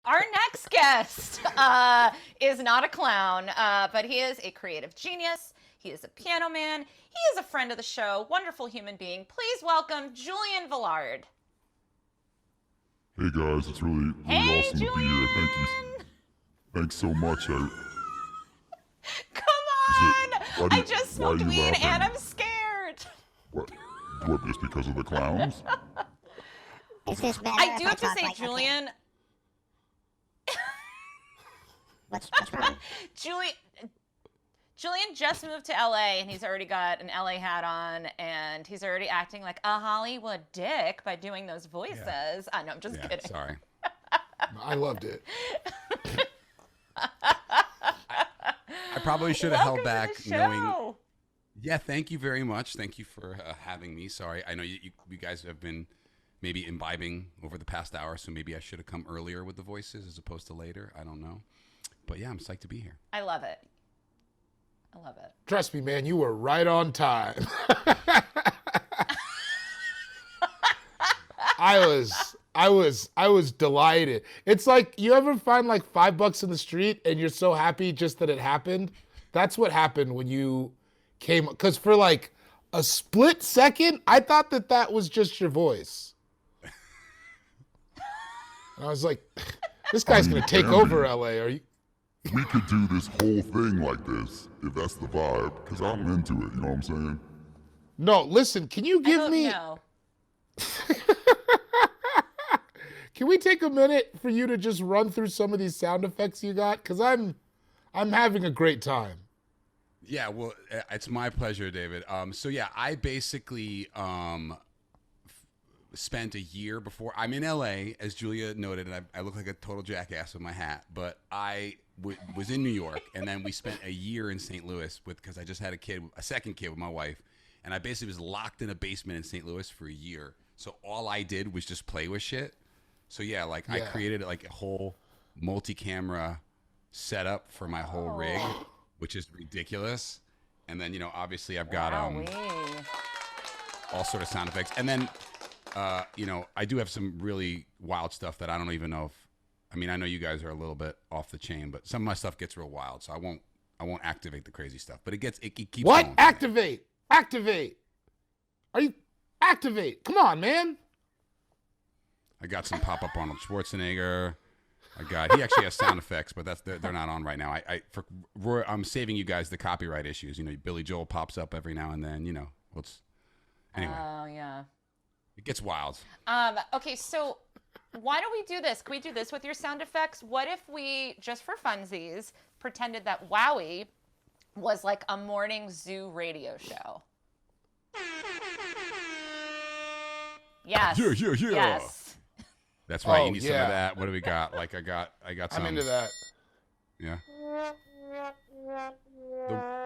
Our next guest is not a clown, but he is a creative genius. He is a piano man. He is a friend of the show, wonderful human being. Please welcome Julian Velard. Hey guys, it's really awesome Julian! to be here. Thank you. Thanks so much. Come on! I just smoked weed laughing? and I'm scared. What, just because of the clowns? Is this better I if do have to talk say, like Julian, What's wrong? Julian just moved to LA and he's already got an LA hat on and he's already acting like a Hollywood dick by doing those voices. Yeah. No, I'm just kidding. Sorry. I loved it. I probably should have held back to the knowing. show. Yeah, thank you very much. Thank you for having me. Sorry, I know you guys have been maybe imbibing over the past hour, so maybe I should have come earlier with the voices as opposed to later. I don't know. But yeah, I'm psyched to be here. I love it. I love it. Trust me, man, you were right on time. I was delighted. It's like, you ever find like $5 in the street and you're so happy just that it happened? That's what happened when you came, because for like a split second, I thought that was just your voice. And I was like, this guy's gonna take over LA. Are you? We could do this whole thing like this, if that's the vibe, because I'm into it, you know what I'm saying? No, listen, can you give me? No. Can we take a minute for you to just run through some of these sound effects you got? Because I'm having a great time. Yeah, well, it's my pleasure, David. So yeah, I basically spent a year before. I'm in LA, as Giulia noted, and I look like a total jackass with my hat. But I was in New York, and then we spent a year in St. Louis because I just had a second kid with my wife, and I basically was locked in a basement in St. Louis for a year. So all I did was just play with shit. So yeah, I created like a whole multi-camera setup for my whole rig, which is ridiculous. And then, obviously I've got all sort of sound effects. And then, I do have some really wild stuff that I don't even know I know you guys are a little bit off the chain, but some of my stuff gets real wild. So I won't activate the crazy stuff, but it keeps what? going. Activate. Are you activate? Come on, man. I got some pop-up Arnold Schwarzenegger. He actually has sound effects, but they're not on right now. I'm saving you guys the copyright issues. Billy Joel pops up every now and then. Anyway. Oh yeah. It gets wild. Okay, so why don't we do this? Can we do this with your sound effects? What if we, just for funsies, pretended that Wowee was like a morning zoo radio show? Yes. Yeah. Yes. That's right. Oh, You need some of that. What do we got? I got some. I'm into that. Yeah.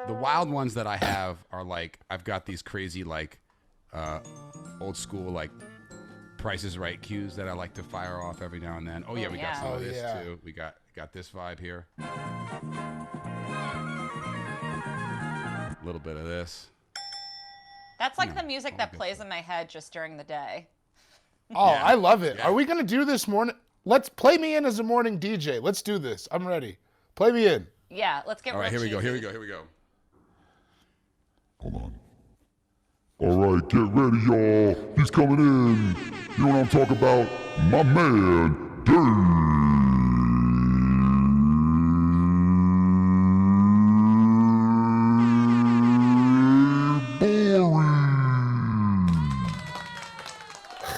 The wild ones that I have are I've got these crazy old school Price is Right cues that I like to fire off every now and then. Oh yeah, we got some of this too. We got this vibe here. A little bit of this. That's like the music that plays in my head just during the day. Oh, Yeah. I love it. Yeah. Are we going to do this morning? Let's play me in as a morning DJ. Let's do this. I'm ready. Play me in. Yeah, let's get All right, here we go. cheesy. Here we go. Hold on. All right, get ready, y'all. He's coming in. You know what I'm talking about? My man, Gborie.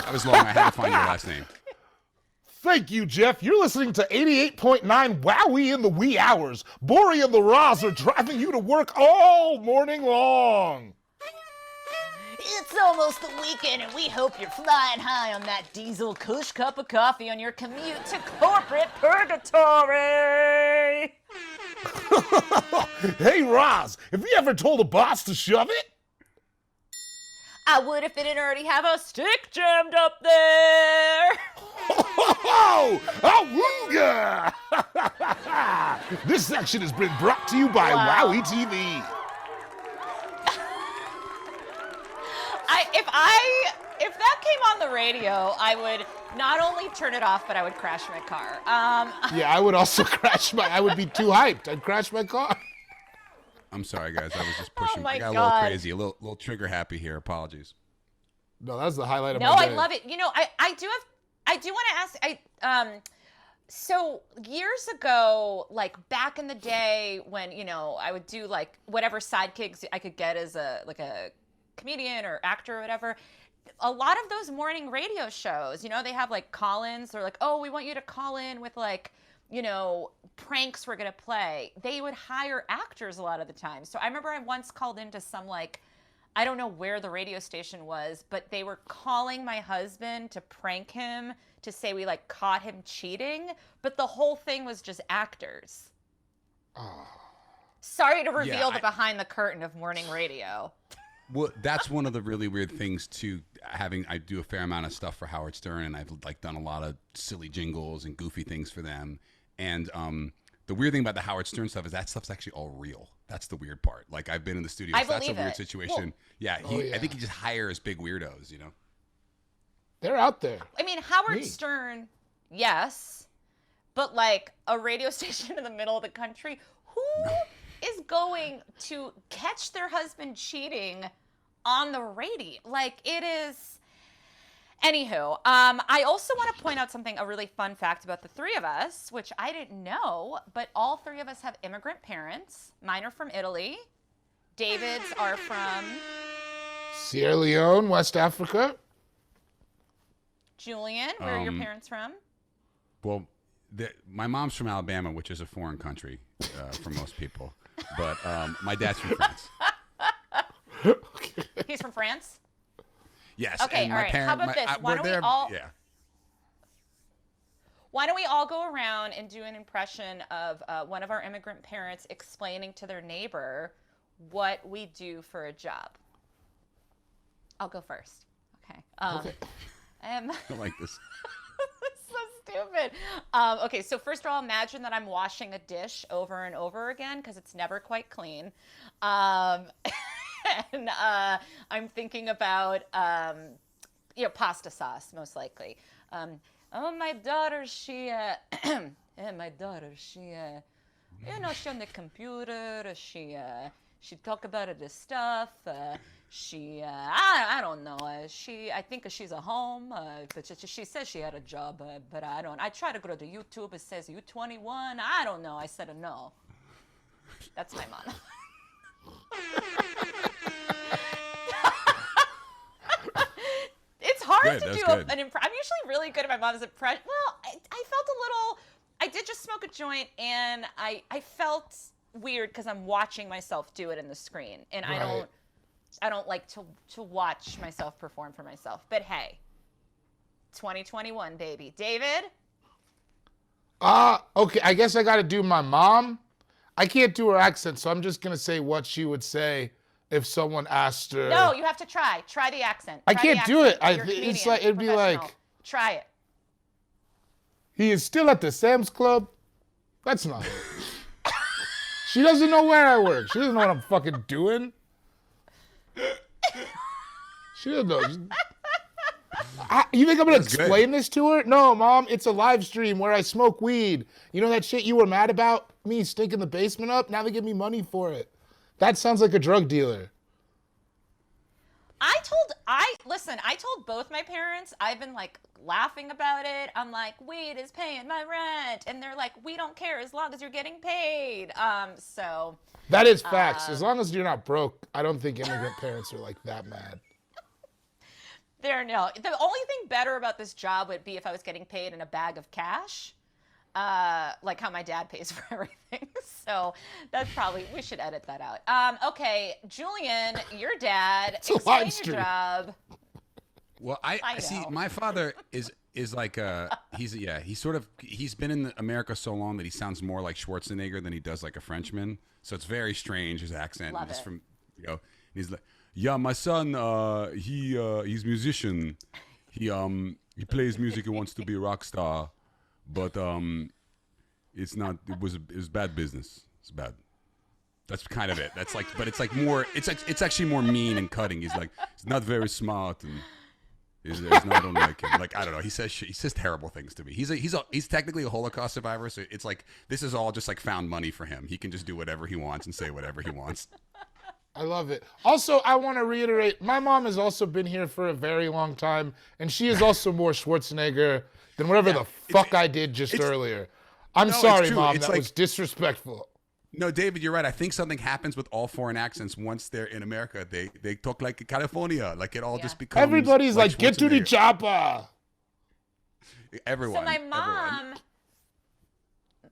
That was long. I had to find your last name. Thank you, Jeff. You're listening to 88.9 Wowee in the wee hours. Gborie and the Roz are driving you to work all morning long. It's almost the weekend, and we hope you're flying high on that diesel kush cup of coffee on your commute to corporate purgatory. Hey, Roz, have you ever told a boss to shove it? I would if it didn't already have a stick jammed up there. Oh, awooga! This section has been brought to you by Wow. Wowee TV. If that came on the radio, I would not only turn it off, but I would crash my car. Yeah, I would also I would be too hyped. I'd crash my car. I'm sorry, guys. I was just pushing. my I got a God. little crazy, a little trigger happy here. Apologies. No, that was the highlight of No, my I day. love it. I do want to ask, so years ago, like back in the day when, I would do like whatever sidekicks I could get as a comedian or actor or whatever, a lot of those morning radio shows, they have like call-ins. They're like, oh, we want you to call in with like, pranks we're going to play. They would hire actors a lot of the time. So I remember I once called into some like, I don't know where the radio station was, but they were calling my husband to prank him, to say we like caught him cheating, but the whole thing was just actors. Oh. Sorry to reveal the behind the curtain of morning radio. Well, that's one of the really weird things too. I do a fair amount of stuff for Howard Stern, and I've like done a lot of silly jingles and goofy things for them. And the weird thing about the Howard Stern stuff is that stuff's actually all real. That's the weird part. Like I've been in the studio. I So that's a believe weird it. situation. Well, I think he just hires big weirdos. They're out there. I mean, Howard Me. Stern, yes, but like a radio station in the middle of the country, who is going to catch their husband cheating on the radio? Like it is. Anywho, I also want to point out a really fun fact about the three of us, which I didn't know, but all three of us have immigrant parents. Mine are from Italy. David's are from Sierra Leone, West Africa. Julian. Where are your parents from? Well, my mom's from Alabama, which is a foreign country for most people. But my dad's from France. He's from France? Yes. Okay, and all my right. parent- How about my- this? I- Why we're don't we there- all- Yeah. Why don't we all go around and do an impression of one of our immigrant parents explaining to their neighbor what we do for a job? I'll go first. Okay. Okay. I like this. It's so stupid. Okay, so first of all, imagine that I'm washing a dish over and over again because it's never quite clean. And I'm thinking about, pasta sauce, most likely. My daughter, she on the computer, she talk about this stuff. I don't know. I think she's at home, but she says she had a job, but I don't. I try to go to YouTube. It says you 21. I don't know. I said no. That's my mom. It's hard to That's do good. an impression. I'm usually really good at my mom's impression. Well, I felt a little. I did just smoke a joint, and I felt weird because I'm watching myself do it in the screen, and Right. I don't like to watch myself perform for myself. But hey, 2021, baby. David? Okay, I guess I got to do my mom. I can't do her accent, so I'm just going to say what she would say if someone asked her. No, you have to try. Try the accent. I Try the can't do it. accent. You're a It's comedian, like it'd be like, professional. Try it. he is still at the Sam's Club. That's not it. She doesn't know where I work. She doesn't know what I'm fucking doing. She doesn't know. You think I'm gonna That's good. explain this to her? No, Mom, it's a live stream where I smoke weed. You know that shit you were mad about? Me stinking the basement up? Now they give me money for it. That sounds like a drug dealer. I told both my parents. I've been like laughing about it. I'm like, weed is paying my rent, and they're like, we don't care as long as you're getting paid. So That is facts. As long as you're not broke, I don't think immigrant parents are like that mad. the only thing better about this job would be if I was getting paid in a bag of cash, like how my dad pays for everything. So that's probably, we should edit that out. Okay, Julian, your dad, a explain live your stream. job. Well, I see. know. My father is like he's been in America so long that he sounds more like Schwarzenegger than he does like a Frenchman. So it's very strange, his accent. Love Just it. from he's like, yeah, my son, he's musician. He plays music and wants to be a rock star, but it's not. It was bad business. It's bad. That's kind of it. That's like, but it's like more. It's actually more mean and cutting. He's like, it's not very smart and. There's no Illinois kid. Like, I don't know. He says terrible things to me. He's technically a Holocaust survivor, so it's like this is all just like found money for him. He can just do whatever he wants and say whatever he wants. I love it. Also, I want to reiterate, my mom has also been here for a very long time, and she is also more Schwarzenegger than whatever the fuck I did just earlier. I'm sorry, Mom. That was disrespectful. No, David, you're right. I think something happens with all foreign accents once they're in America. They talk like California. Like it all just becomes. Everybody's like, get to the chopper. Everyone. So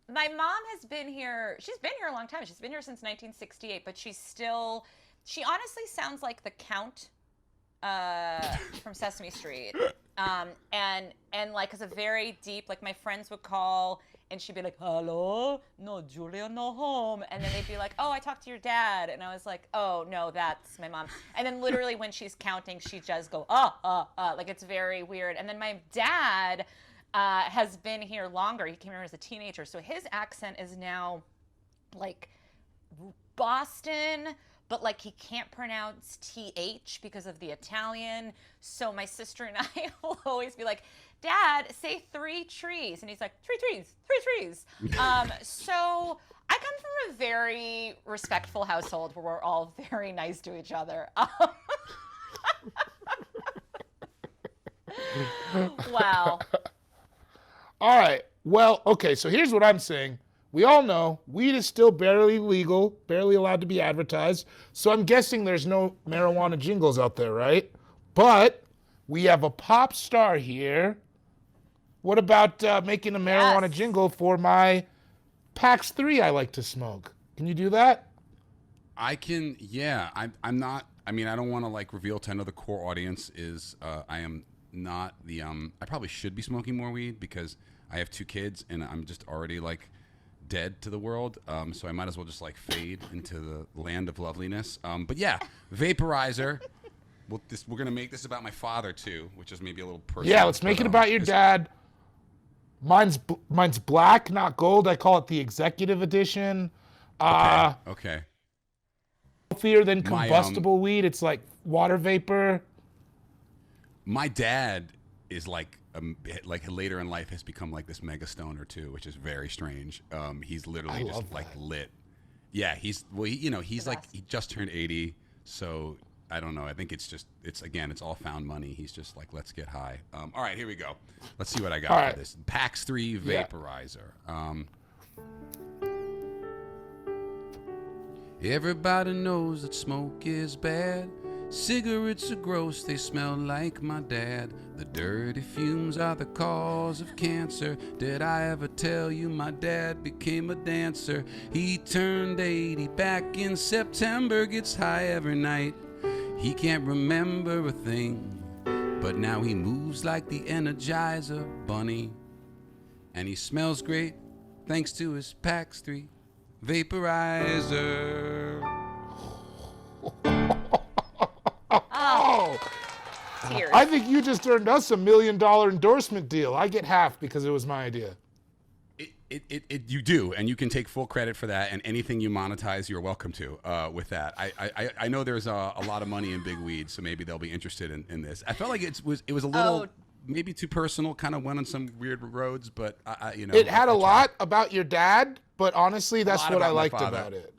my mom has been here. She's been here a long time. She's been here since 1968, but she honestly sounds like the Count from Sesame Street. And like, it's a very deep, like my friends would call and she'd be like, hello, no, Giulia, no home. And then they'd be like, oh, I talked to your dad. And I was like, oh, no, that's my mom. And then literally when she's counting, she does go, like it's very weird. And then my dad has been here longer. He came here as a teenager. So his accent is now like Boston, but like he can't pronounce TH because of the Italian. So my sister and I will always be like, Dad, say 3 trees. And he's like, 3 trees, 3 trees. So I come from a very respectful household where we're all very nice to each other. Wow. All right. Well, okay, so here's what I'm saying. We all know weed is still barely legal, barely allowed to be advertised. So I'm guessing there's no marijuana jingles out there, right? But we have a pop star here. What about making a marijuana jingle for my PAX 3 I like to smoke? Can you do that? I can, yeah. I'm not, I mean, I don't want to like reveal to another core audience is I am not the, I probably should be smoking more weed because I have 2 kids and I'm just already like dead to the world. So I might as well just like fade into the land of loveliness. But yeah, vaporizer. We're going to make this about my father too, which is maybe a little personal. Yeah, let's make it about your dad. Mine's black, not gold. I call it the executive edition. Okay. Healthier than combustible weed. It's like water vapor. My dad is like later in life has become like this mega stoner too, which is very strange. He's literally just like lit. Yeah, he's like he just turned 80, so I don't know. I think it's all found money. He's just like, let's get high. All right, here we go. Let's see what I got for this. PAX 3 vaporizer. Everybody knows that smoke is bad. Cigarettes are gross, they smell like my dad. The dirty fumes are the cause of cancer. Did I ever tell you my dad became a dancer? He turned 80 back in September, gets high every night. He can't remember a thing, but now he moves like the Energizer Bunny. And he smells great thanks to his PAX 3 vaporizer. Oh, Tears. I think you just earned us $1 million endorsement deal. I get half because it was my idea. You do, and you can take full credit for that, and anything you monetize, you're welcome to with that. I know there's a lot of money in big weed, so maybe they'll be interested in this. I felt like it was a little maybe too personal, kind of went on some weird roads, but it had a lot about your dad, but honestly, that's what I liked about it.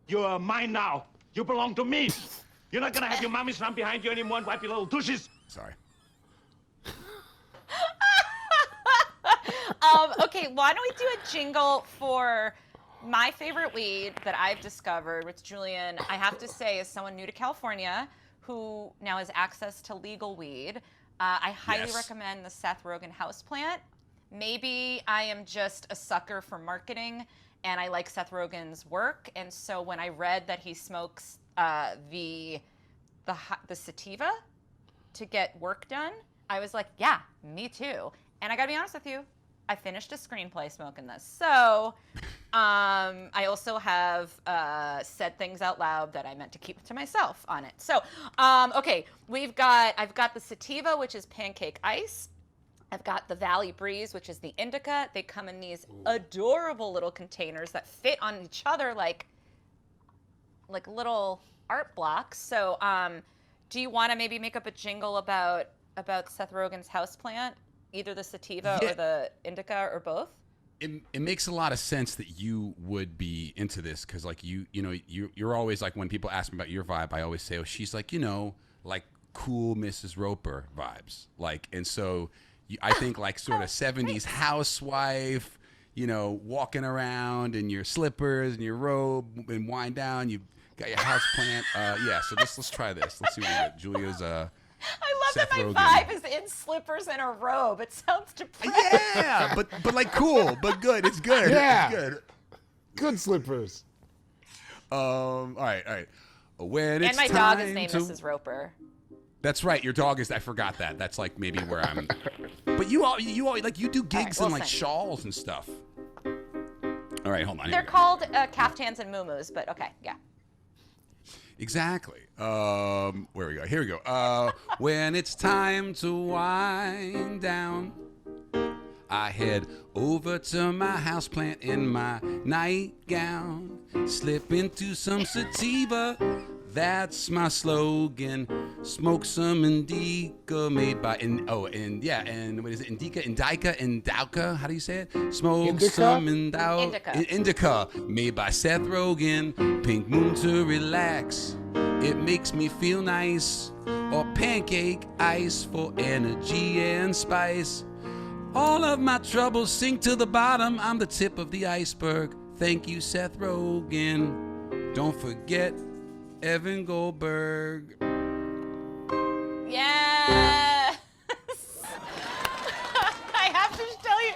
You're mine now. You belong to me. You're not gonna have your mommies run behind you anymore and wipe your little douches. Sorry. Okay, why don't we do a jingle for my favorite weed that I've discovered, which Julian, I have to say, is someone new to California who now has access to legal weed. I highly recommend the Seth Rogen Houseplant. Maybe I am just a sucker for marketing and I like Seth Rogen's work. And so when I read that he smokes the sativa to get work done, I was like, yeah, me too. And I gotta be honest with you, I finished a screenplay smoking this. So I also have said things out loud that I meant to keep to myself on it. So, okay, I've got the sativa, which is pancake ice. I've got the Valley Breeze, which is the indica. They come in these adorable little containers that fit on each other like little art blocks. So do you want to maybe make up a jingle about about Seth Rogen's Houseplant, either the sativa Yeah. or the indica or both? It makes a lot of sense that you would be into this because like you're always like when people ask me about your vibe, I always say, oh, she's like like cool Mrs. Roper vibes, like, and so I think like sort of 70s housewife, walking around in your slippers and your robe and wind down, you got your house plant. Yeah, so let's try this. Let's see what we get. Julia's I love Seth that my Rogen. vibe is in slippers and a robe. It sounds depressing. yeah, but like cool, but good. It's good. Yeah. It's good. Good slippers. All right. When it's And my dog is time named to- Mrs. Roper. That's right. Your dog is. I forgot that. That's like maybe where I'm. But you all like you do gigs we'll in like send you. shawls and stuff. All right, hold on. Here They're we go. called caftans and muumuus, but okay, yeah. Exactly. Where we go? Here we go. When it's time to wind down, I head over to my houseplant in my nightgown, slip into some sativa. That's my slogan. Smoke some indica made by and what is it? Indica. How do you say it? Smoke Indica? some Indica. Indica made by Seth Rogen. Pink Moon to relax. It makes me feel nice. Or pancake ice for energy and spice. All of my troubles sink to the bottom. I'm the tip of the iceberg. Thank you, Seth Rogen. Don't forget Evan Goldberg. Yes! I have to tell you,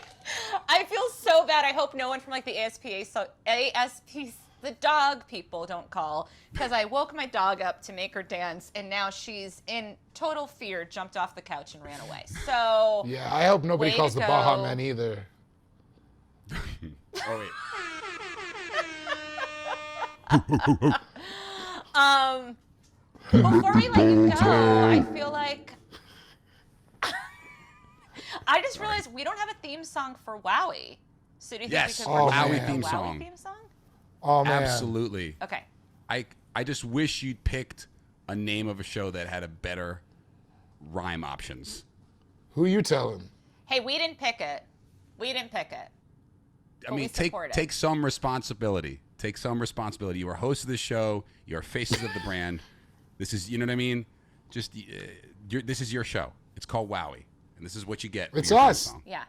I feel so bad. I hope no one from like the ASP, the dog people don't call, because I woke my dog up to make her dance, and now she's in total fear, jumped off the couch and ran away. So Yeah, I hope nobody Way calls to the Baja go. Man either. Oh wait. Before we let you go, I feel like I just realized we don't have a theme song for Wowee. So do you think Yes. we could Oh, work Wowee together theme a Wowee song. theme song? Oh man. Absolutely. Okay. I just wish you'd picked a name of a show that had a better rhyme options. Who you telling? Hey, we didn't pick it. We didn't pick it. I But we mean, support it. take some responsibility. Take some responsibility. You are host of the show. You are faces of the brand. This is, you know what I mean? Just this is your show. It's called Wowee, and this is what you get. for It's your theme us. song. Yeah.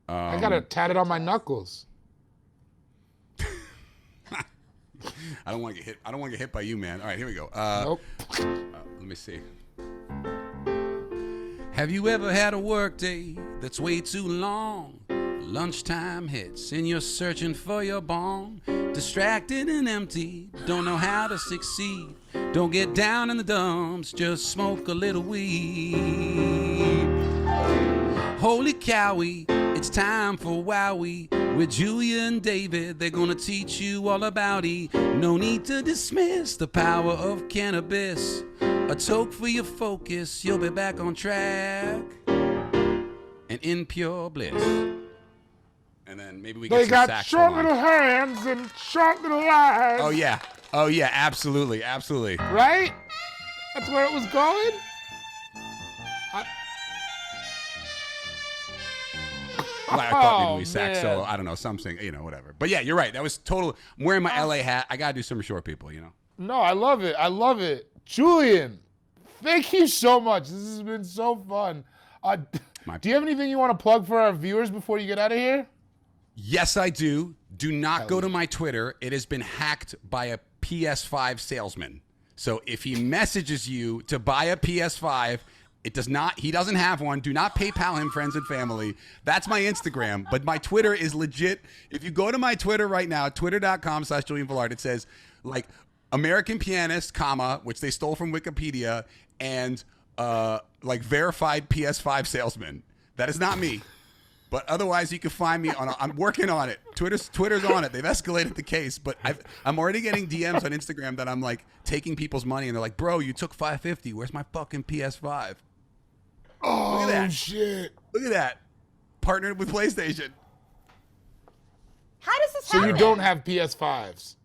I got it tatted on my knuckles. I don't want to get hit. I don't want to get hit by you, man. All right, here we go. Nope. Let me see. Have you ever had a work day that's way too long? Lunchtime hits and you're searching for your bong. Distracted and empty, don't know how to succeed. Don't get down in the dumps, just smoke a little weed. Holy cowie, it's time for Wowee. With Giulia and David, they're gonna teach you all about it. No need to dismiss the power of cannabis. A toke for your focus, you'll be back on track. And in pure bliss. And then maybe we get They some got sax. short Hold on. little hands and short little eyes. Oh yeah, absolutely. Right? That's where it was going? Well, I thought maybe Oh, we sax man. solo. I don't know, something, whatever. But yeah, you're right. That was total. I'm wearing my LA hat. I gotta do some short people, No, I love it. I love it. Julian, thank you so much. This has been so fun. Do you have anything you want to plug for our viewers before you get out of here? Yes, I do. Do not go to my Twitter. It has been hacked by a PS5 salesman. So if he messages you to buy a PS5, he doesn't have one. Do not PayPal him, friends and family. That's my Instagram. But my Twitter is legit. If you go to my Twitter right now, twitter.com/Julian Velard, it says like American pianist, comma, which they stole from Wikipedia, and like verified PS5 salesman. That is not me. But otherwise, you can find me on. I'm working on it. Twitter's on it. They've escalated the case, but I'm already getting DMs on Instagram that I'm like taking people's money, and they're like, "Bro, you took $550. Where's my fucking PS5?" Oh, Look at that. shit. Look at that. Partnered with PlayStation. How does this So happen? you don't have PS5s?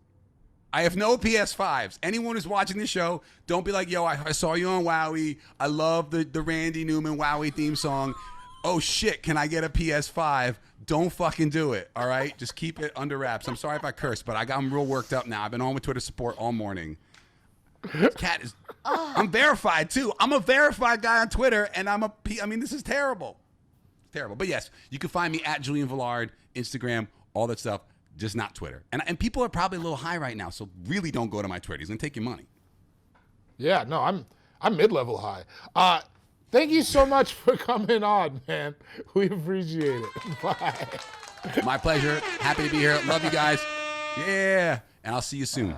I have no PS5s. Anyone who's watching this show, don't be like, yo, I saw you on Wowee. I love the Randy Newman Wowee theme song. Oh, shit, can I get a PS5? Don't fucking do it, all right? Just keep it under wraps. I'm sorry if I curse, but I'm real worked up now. I've been on with Twitter support all morning. Cat is... I'm verified, too. I'm a verified guy on Twitter, and I mean, this is terrible. Terrible. But yes, you can find me at Julian Velard, Instagram, all that stuff. Just not Twitter. And people are probably a little high right now, so really don't go to my Twitter. He's going to take your money. Yeah, no, I'm mid-level high. Thank you so much for coming on, man. We appreciate it. Bye. My pleasure. Happy to be here. Love you guys. Yeah. And I'll see you soon.